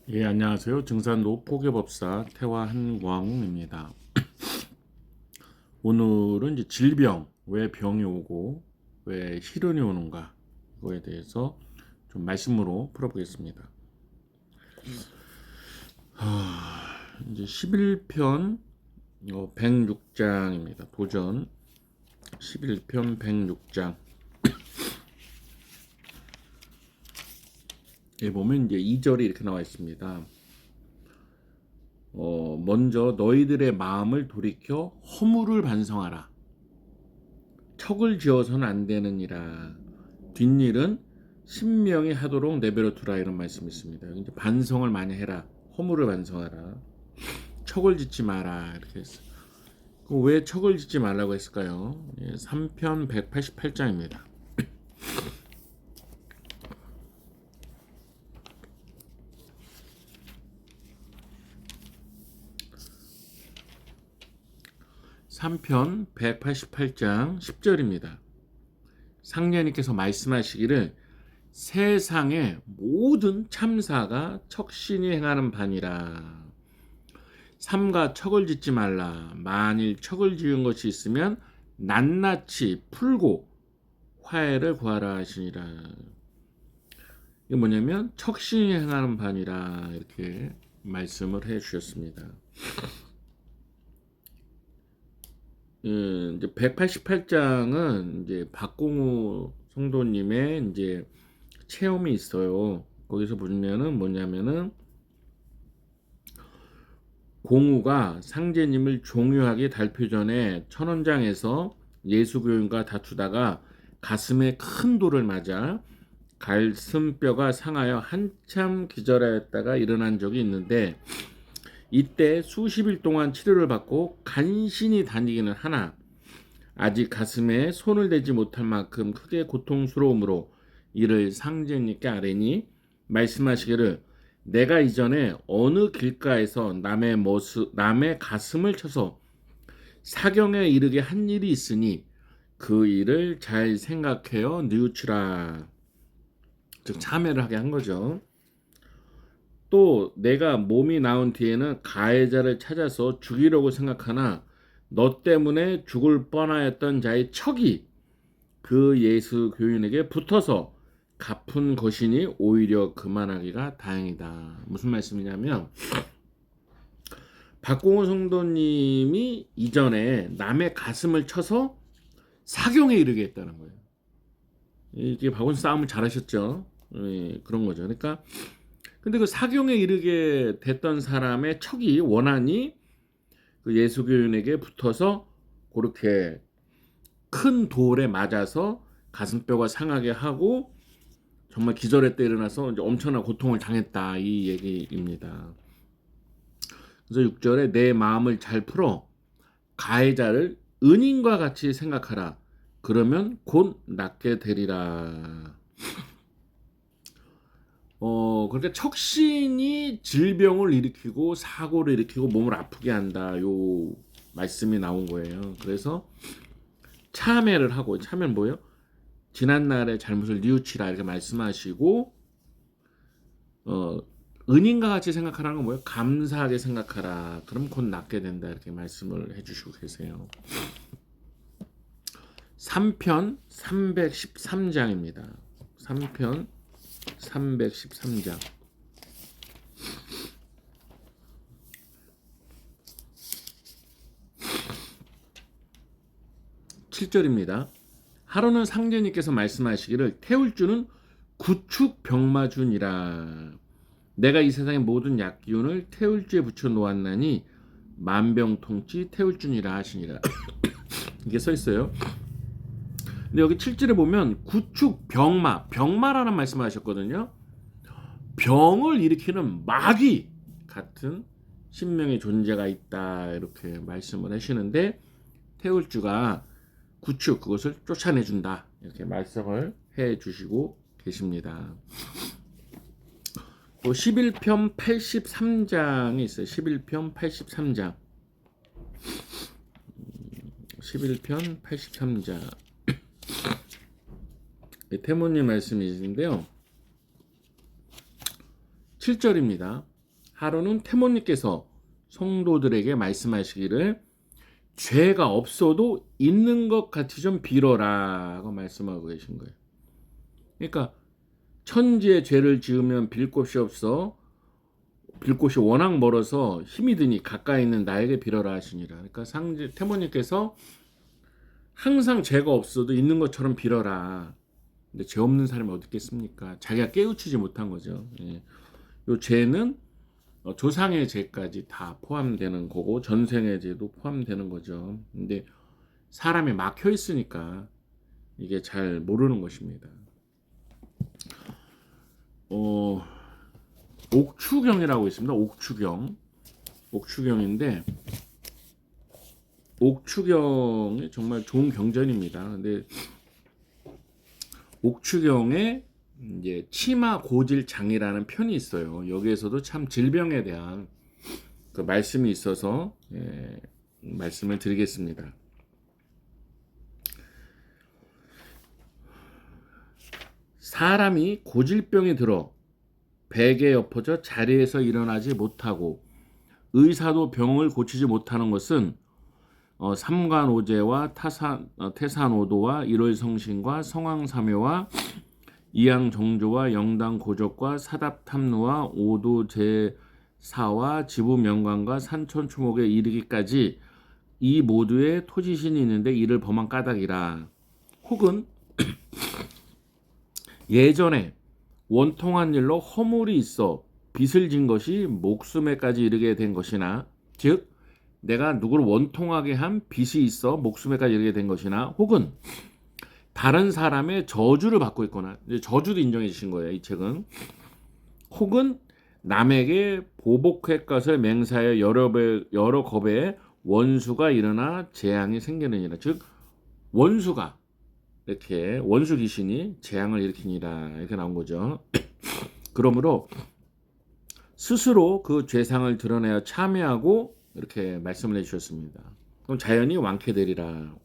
예, 안녕하세요. 증산 노포개법사 태화한광입니다. 오늘은 이제 질병, 왜 병이 오고 왜 실현이 오는가 그거에 대해서 좀 말씀으로 풀어보겠습니다. 이제 11편 106장입니다. 도전 11편 106장. 예, 보면 이제 2절이 이렇게 나와 있습니다. 먼저 너희들의 마음을 돌이켜 허물을 반성하라. 척을 지어서는 안 되느니라. 뒷일은 신명히 하도록 내버려 두라, 이런 말씀이 있습니다. 이제 반성을 많이 해라. 허물을 반성하라. 척을 짓지 마라, 이렇게 했어요. 왜 척을 짓지 말라고 했을까요? 3편 188장입니다. 3편 188장 10절입니다. 상례님께서 말씀하시기를 세상의 모든 참사가 척신이 행하는 바니라. 삼가 척을 짓지 말라. 만일 척을 지은 것이 있으면 낱낱이 풀고 화해를 구하라 하시니라. 이게 뭐냐면 척신이 행하는 바니라, 이렇게 말씀을 해 주셨습니다. 이제 188장은 이제 박공우 성도님의 이제 체험이 있어요. 거기서 보면은 뭐냐면은 공우가 상제님을 종유하게 달표 전에 천원장에서 예수교인과 다투다가 가슴에 큰 돌을 맞아 가슴뼈가 상하여 한참 기절하였다가 일어난 적이 있는데, 이때 수십 일 동안 치료를 받고 간신히 다니기는 하나 아직 가슴에 손을 대지 못할 만큼 크게 고통스러우므로 이를 상제님께 아뢰니 말씀하시기를 내가 이전에 어느 길가에서 남의 가슴을 쳐서 사경에 이르게 한 일이 있으니 그 일을 잘 생각하여 뉘우치라. 즉 참회를 하게 한 거죠. 또 내가 몸이 나온 뒤에는 가해자를 찾아서 죽이려고 생각하나 너 때문에 죽을 뻔하였던 자의 척이 그 예수 교인에게 붙어서 갚은 것이니 오히려 그만하기가 다행이다. 무슨 말씀이냐면 박공호 성도님이 이전에 남의 가슴을 쳐서 사경에 이르게 했다는 거예요. 이게 박원 싸움을 잘하셨죠. 그런 거죠. 그러니까 근데 그 사경에 이르게 됐던 사람의 척이 원한이 그 예수교인에게 붙어서 그렇게 큰 돌에 맞아서 가슴뼈가 상하게 하고 정말 기절했다 일어나서 이제 엄청난 고통을 당했다, 이 얘기입니다. 그래서 6절에 내 마음을 잘 풀어 가해자를 은인과 같이 생각하라. 그러면 곧 낫게 되리라. 그러니까 척신이 질병을 일으키고 사고를 일으키고 몸을 아프게 한다, 요 말씀이 나온 거예요. 그래서 참회를 하고, 참회는 뭐예요? 지난날의 잘못을 뉘우치라, 이렇게 말씀하시고, 은인과 같이 생각하라는 건 뭐예요? 감사하게 생각하라. 그럼 곧 낫게 된다, 이렇게 말씀을 해주시고 계세요. 3편 313장입니다. 3편 313장. 7절입니다. 하루는 상제님께서 말씀하시기를 태울 주는 구축 병마준이라. 내가 이 세상의 모든 약기운을 태울 주에 붙여 놓았나니 만병통치 태울 주니라 하시니라. 이게 써 있어요. 근데 여기 7절에 보면 구축 병마라는 말씀을 하셨거든요. 병을 일으키는 마귀 같은 신명의 존재가 있다, 이렇게 말씀을 하시는데 태울 주가 구축, 그것을 쫓아내준다, 이렇게 말씀을 해주시고 계십니다. 11편 83장이 있어요. 11편 83장. 11편 83장. 태모님 말씀이신데요. 7절입니다. 하루는 태모님께서 성도들에게 말씀하시기를 죄가 없어도 있는 것 같이 좀 빌어라고 말씀하고 계신 거예요. 그러니까 천지의 죄를 지으면 빌 곳이 없어 빌 곳이 워낙 멀어서 힘이 드니 가까이 있는 나에게 빌어라 하시니라. 그러니까 태모님께서 항상 죄가 없어도 있는 것처럼 빌어라. 근데 죄 없는 사람이 어디 있겠습니까? 자기가 깨우치지 못한 거죠. 예. 요 죄는 조상의 죄까지 다 포함되는 거고 전생의 죄도 포함되는 거죠. 근데 사람이 막혀 있으니까 이게 잘 모르는 것입니다. 옥추경이라고 있습니다. 옥추경인데 옥추경이 정말 좋은 경전입니다. 근데 옥추경에 이제 치마고질장이라는 편이 있어요. 여기에서도 참 질병에 대한 그 말씀이 있어서 말씀을 드리겠습니다. 사람이 고질병이 들어 베개에 엎어져 자리에서 일어나지 못하고 의사도 병을 고치지 못하는 것은 삼관오제와 태산오도와 일월성신과 성황사묘와 이양정조와 영당고적과 사답탐루와 오도제사와 지부명관과 산천초목에 이르기까지 이 모두의 토지신이 있는데 이를 범한 까닭이라. 혹은 예전에 원통한 일로 허물이 있어 빚을 진 것이 목숨에까지 이르게 된 것이나, 즉 내가 누구를 원통하게 한 빚이 있어 목숨에까지 이르게 된 것이나, 혹은 다른 사람의 저주를 받고 있거나, 저주도 인정해 주신 거예요, 이 책은. 혹은 남에게 보복할 것을 맹세하여 여러 겁의 원수가 일어나 재앙이 생기느니라. 즉 원수가 이렇게 원수 귀신이 재앙을 일으키니라, 이렇게 나온 거죠. 그러므로 스스로 그 죄상을 드러내어 참회하고 이렇게 말씀을 해주셨습니다. 그럼 자연히 완쾌되리라.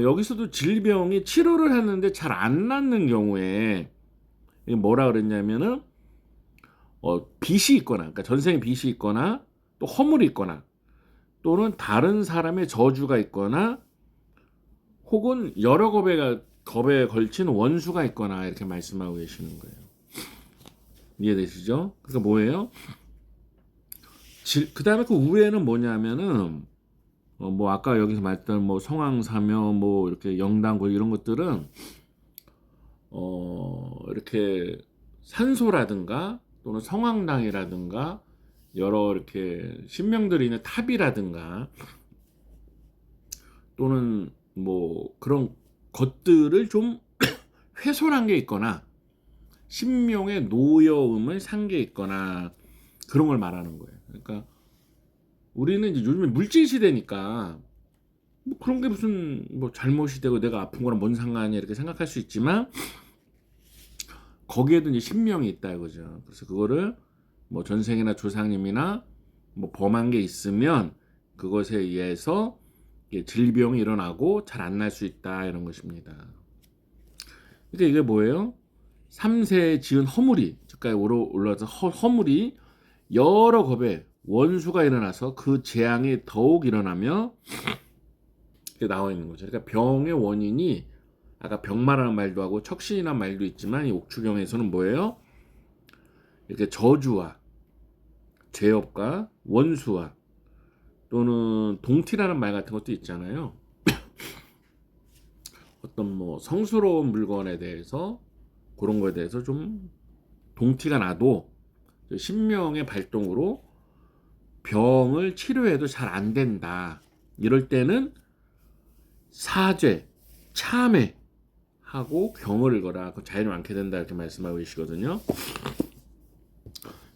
여기서도 질병이 치료를 했는데 잘 안 낫는 경우에 뭐라 그랬냐면은 빚이 있거나, 그러니까 전생에 빚이 있거나 또 허물이 있거나 또는 다른 사람의 저주가 있거나 혹은 여러 겁에 걸친 원수가 있거나 이렇게 말씀하고 계시는 거예요. 이해되시죠? 그러니까 뭐예요? 그 다음에 그 우에는 뭐냐면은 뭐 아까 여기서 말했던 뭐 성황사묘 뭐 이렇게 영당고 이런 것들은 이렇게 산소라든가 또는 성황당이라든가 여러 이렇게 신명들이 있는 탑이라든가 또는 뭐 그런 것들을 좀 훼손한 게 있거나 신명의 노여움을 산 게 있거나 그런 걸 말하는 거예요. 그러니까 우리는 이제 요즘에 물질 시대니까 뭐 그런 게 무슨 뭐 잘못이 되고 내가 아픈 거랑 뭔 상관이야 이렇게 생각할 수 있지만 거기에도 이제 신명이 있다 이거죠. 그래서 그거를 뭐 전생이나 조상님이나 뭐 범한 게 있으면 그것에 의해서 질병이 일어나고 잘 안 날 수 있다 이런 것입니다. 그러니까 이게 뭐예요? 3세에 지은 허물이 즉까지 올라와서 허물이 여러 겁의 원수가 일어나서 그 재앙이 더욱 일어나며 이렇게 나와 있는 거죠. 그러니까 병의 원인이 아까 병마라는 말도 하고 척신이라는 말도 있지만 이 옥추경에서는 뭐예요? 이렇게 저주와 죄업과 원수와 또는 동티라는 말 같은 것도 있잖아요. 어떤 뭐 성스러운 물건에 대해서 그런 거에 대해서 좀 동티가 나도 신명의 발동으로 병을 치료해도 잘 안 된다. 이럴 때는 사죄, 참회하고 경을 읽어라. 그 자연이 많게 된다 이렇게 말씀하고 계시거든요.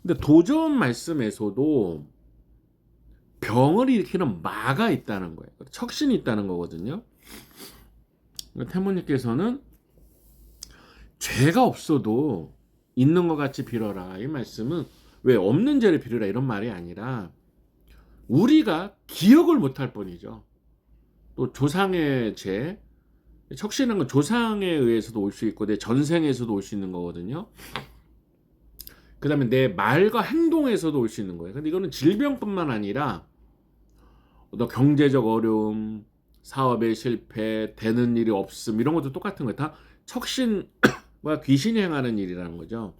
근데 도전 말씀에서도 병을 일으키는 마가 있다는 거예요. 척신이 있다는 거거든요. 태모님께서는 죄가 없어도 있는 것 같이 빌어라. 이 말씀은 왜 없는 죄를 빌어라 이런 말이 아니라 우리가 기억을 못할 뿐이죠. 또 조상의 죄, 척신은 건 조상에 의해서도 올 수 있고 내 전생에서도 올 수 있는 거거든요. 그다음에 내 말과 행동에서도 올 수 있는 거예요. 근데 이거는 질병뿐만 아니라 너 경제적 어려움, 사업의 실패, 되는 일이 없음 이런 것도 똑같은 거예요. 다 척신과 귀신이 행하는 일이라는 거죠.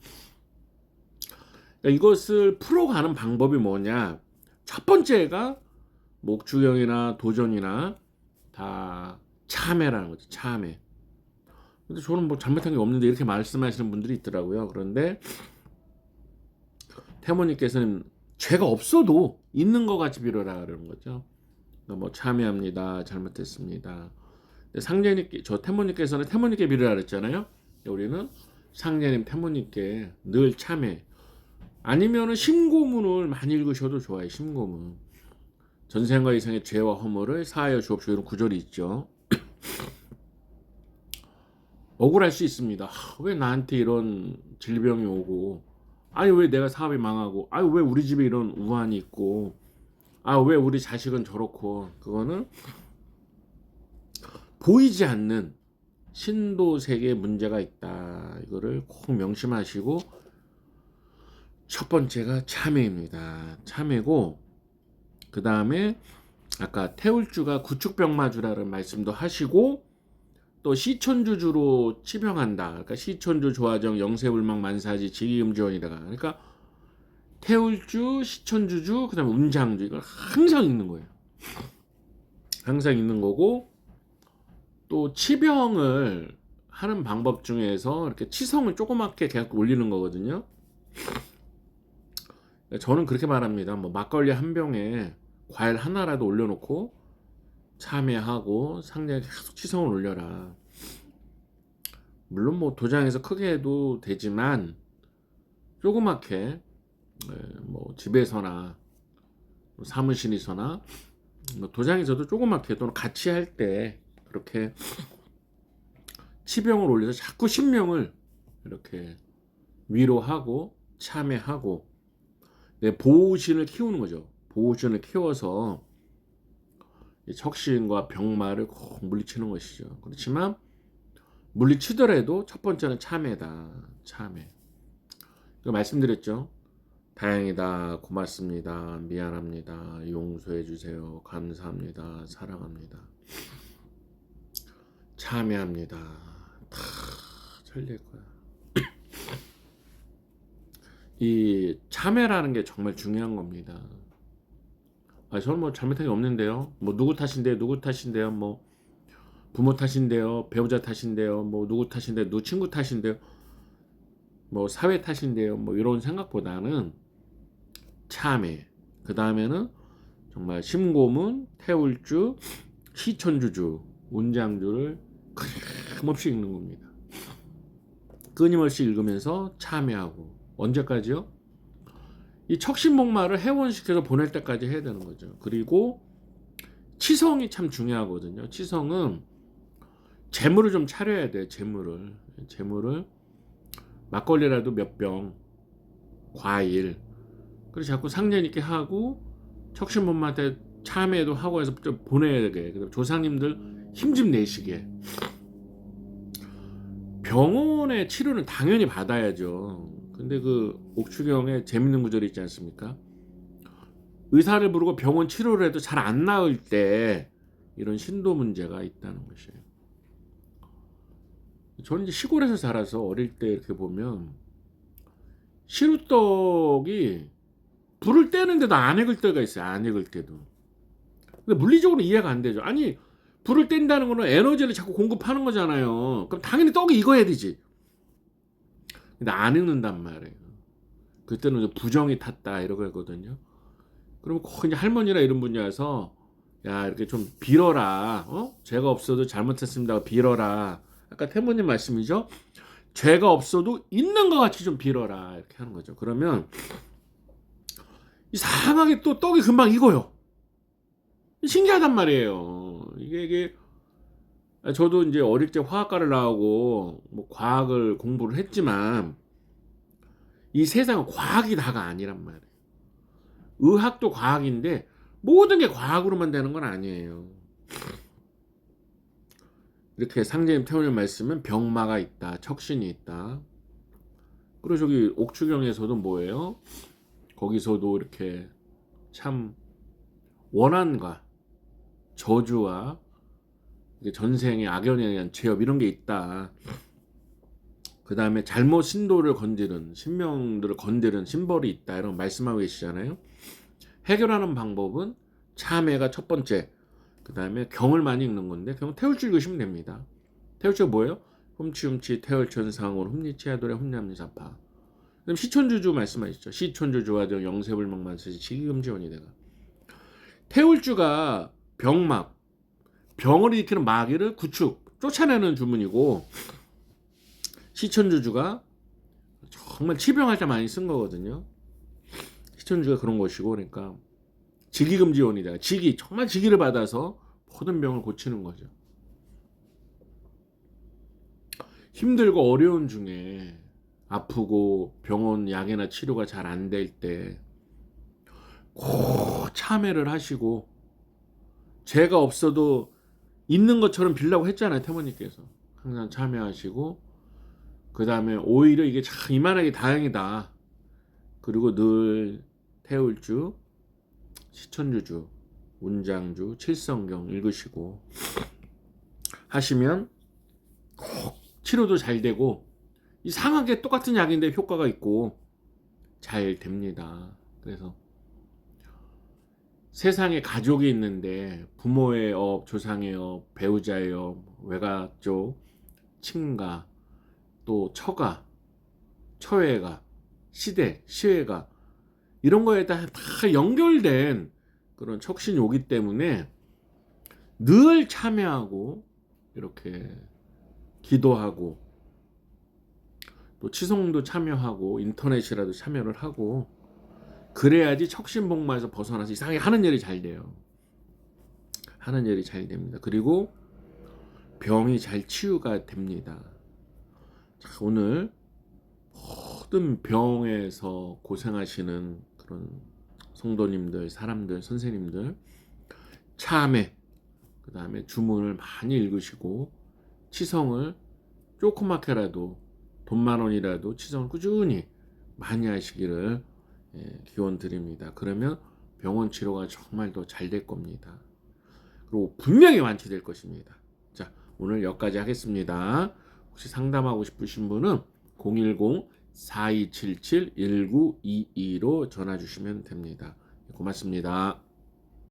그러니까 이것을 풀어가는 방법이 뭐냐? 첫 번째가 목주경이나 도전이나 다 참회라는 거죠. 참회. 근데 저는 뭐 잘못한 게 없는데 이렇게 말씀하시는 분들이 있더라고요. 그런데 태모님께서는 죄가 없어도 있는 것 같이 빌어라 그러는 거죠. 뭐 참회합니다. 잘못했습니다. 상제님께 저 태모님께서는 태모님께 빌으라 그랬잖아요. 우리는 상제님 태모님께 늘 참회. 아니면은 심고문을 많이 읽으셔도 좋아요. 심고문. 전생과 이생의 죄와 허물을 사하여 주옵시고 이런 구절이 있죠. 억울할 수 있습니다. 왜 나한테 이런 질병이 오고, 아니 왜 내가 사업이 망하고, 아니 왜 우리 집에 이런 우환이 있고, 아 왜 우리 자식은 저렇고. 그거는 보이지 않는 신도세계에 문제가 있다. 이거를 꼭 명심하시고, 첫 번째가 참회입니다. 참회고, 그 다음에 아까 태울주가 구축병마주라는 말씀도 하시고, 또 시천주주로 치병한다. 그러니까 시천주 조화정 영세불망 만사지 지기음주원이다. 그러니까 태울주, 시천주주, 그다음에 운장주 이걸 항상 읽는 거예요. 항상 읽는 거고, 또 치병을 하는 방법 중에서 이렇게 치성을 조그맣게 계속 올리는 거거든요. 저는 그렇게 말합니다. 뭐 막걸리 한 병에 과일 하나라도 올려놓고 참회하고 상자에 계속 치성을 올려라. 물론 뭐 도장에서 크게 해도 되지만 조그맣게 뭐 집에서나 사무실에서나 뭐 도장에서도 조그맣게 또는 같이 할 때 그렇게 치병을 올려서 자꾸 신명을 이렇게 위로하고 참회하고 보호신을 키우는 거죠. 보호신을 키워서 척신과 병마를 꼭 물리치는 것이죠. 그렇지만 물리치더라도 첫 번째는 참회다. 참회. 말씀드렸죠. 다행이다. 고맙습니다. 미안합니다. 용서해 주세요. 감사합니다. 사랑합니다. 참회합니다. 다 살릴 거야. 이 참회라는 게 정말 중요한 겁니다. 저는 뭐 잘못한 게 없는데요. 뭐 누구 탓인데요, 누구 탓인데요, 뭐 부모 탓인데요, 배우자 탓인데요, 뭐 누구 탓인데요, 누구 친구 탓인데요, 뭐 사회 탓인데요, 뭐 이런 생각보다는 참회. 그 다음에는 정말 심고문, 태울주, 시천주주, 운장주를 끊임없이 읽는 겁니다. 끊임없이 읽으면서 참회하고. 언제까지요? 이 척신목마를 해원시켜서 보낼 때까지 해야 되는 거죠. 그리고 치성이 참 중요하거든요. 치성은 재물을 좀 차려야 돼. 재물을 막걸리라도 몇 병, 과일. 그래서 자꾸 상례님께 하고 척신목마한테 참회도 하고 해서 좀 보내야 돼. 조상님들 힘 좀 내시게. 병원의 치료는 당연히 받아야죠. 근데 그 옥추경에 재밌는 구절이 있지 않습니까? 의사를 부르고 병원 치료를 해도 잘 안 나을 때 이런 신도 문제가 있다는 것이에요. 저는 이제 시골에서 자라서 어릴 때 이렇게 보면 시루떡이 불을 떼는데도 안 익을 때가 있어요. 안 익을 때도. 근데 물리적으로 이해가 안 되죠. 아니 불을 뗀다는 거는 에너지를 자꾸 공급하는 거잖아요. 그럼 당연히 떡이 익어야 되지. 근데 안 익는단 말이에요. 그때는 부정이 탔다 이러고 했거든요. 그러면 꼭 이제 할머니나 이런 분이 와서 야 이렇게 좀 빌어라. 죄가 없어도 잘못했습니다. 빌어라. 아까 태모님 말씀이죠. 죄가 없어도 있는 것 같이 좀 빌어라. 이렇게 하는 거죠. 그러면 이상하게 또 떡이 금방 익어요. 신기하단 말이에요. 이게 저도 이제 어릴 때 화학과를 나오고 뭐 과학을 공부를 했지만 이 세상은 과학이 다가 아니란 말이에요. 의학도 과학인데 모든 게 과학으로만 되는 건 아니에요. 이렇게 상제님 태우는 말씀은 병마가 있다, 척신이 있다. 그리고 저기 옥추경에서도 뭐예요? 거기서도 이렇게 참 원한과 저주와 전생의 악연에 의한 죄업 이런 게 있다. 그 다음에 잘못 신도를 건드는 신명들을 건드는 심벌이 있다 이런 말씀하고 계시잖아요. 해결하는 방법은 참회가 첫 번째. 그 다음에 경을 많이 읽는 건데 그냥 태울줄 읽으시면 됩니다. 태울줄 뭐예요? 훔치훔치 태울천상을 훔리치하도래 훔냠리사파. 그럼 시천주주 말씀하시죠. 시천주주와 영세불명만쓰지 지기금지원이대가. 태울주가 병막 병을 일으키는 마귀를 구축 쫓아내는 주문이고 시천주주가 정말 치병할 때 많이 쓴 거거든요. 시천주가 그런 것이고 그러니까 지기금지원이다. 지기 정말 지기를 받아서 모든 병을 고치는 거죠. 힘들고 어려운 중에 아프고 병원 약이나 치료가 잘 안 될 때 꼭 참회를 하시고 죄가 없어도 있는 것처럼 빌라고 했잖아요. 태모님께서 항상 참회하시고 그 다음에 오히려 이게 참 이만하게 다행이다. 그리고 늘 태울주, 시천주주, 운장주, 칠성경 읽으시고 하시면 꼭 치료도 잘 되고 이상하게 똑같은 약인데 효과가 있고 잘 됩니다. 그래서 세상에 가족이 있는데 부모의 업, 조상의 업, 배우자의 업, 외가족, 친가, 또 처가, 처외가, 시대, 시외가 이런 거에 다 연결된 그런 척신오기 때문에 늘 참여하고 이렇게 기도하고 또 치송도 참여하고 인터넷이라도 참여를 하고 그래야지 척신복마에서 벗어나서 이상하게 하는 일이 잘 돼요. 하는 일이 잘 됩니다. 그리고 병이 잘 치유가 됩니다. 자, 오늘 모든 병에서 고생하시는 그런 성도님들, 사람들, 선생님들 참회, 그 다음에 주문을 많이 읽으시고 치성을 조그맣게라도 돈 10,000원이라도 치성을 꾸준히 많이 하시기를 기원 드립니다. 그러면 병원 치료가 정말 더 잘 될 겁니다. 그리고 분명히 완치될 것입니다. 자, 오늘 여기까지 하겠습니다. 혹시 상담하고 싶으신 분은 010-4277-1922로 전화 주시면 됩니다. 고맙습니다.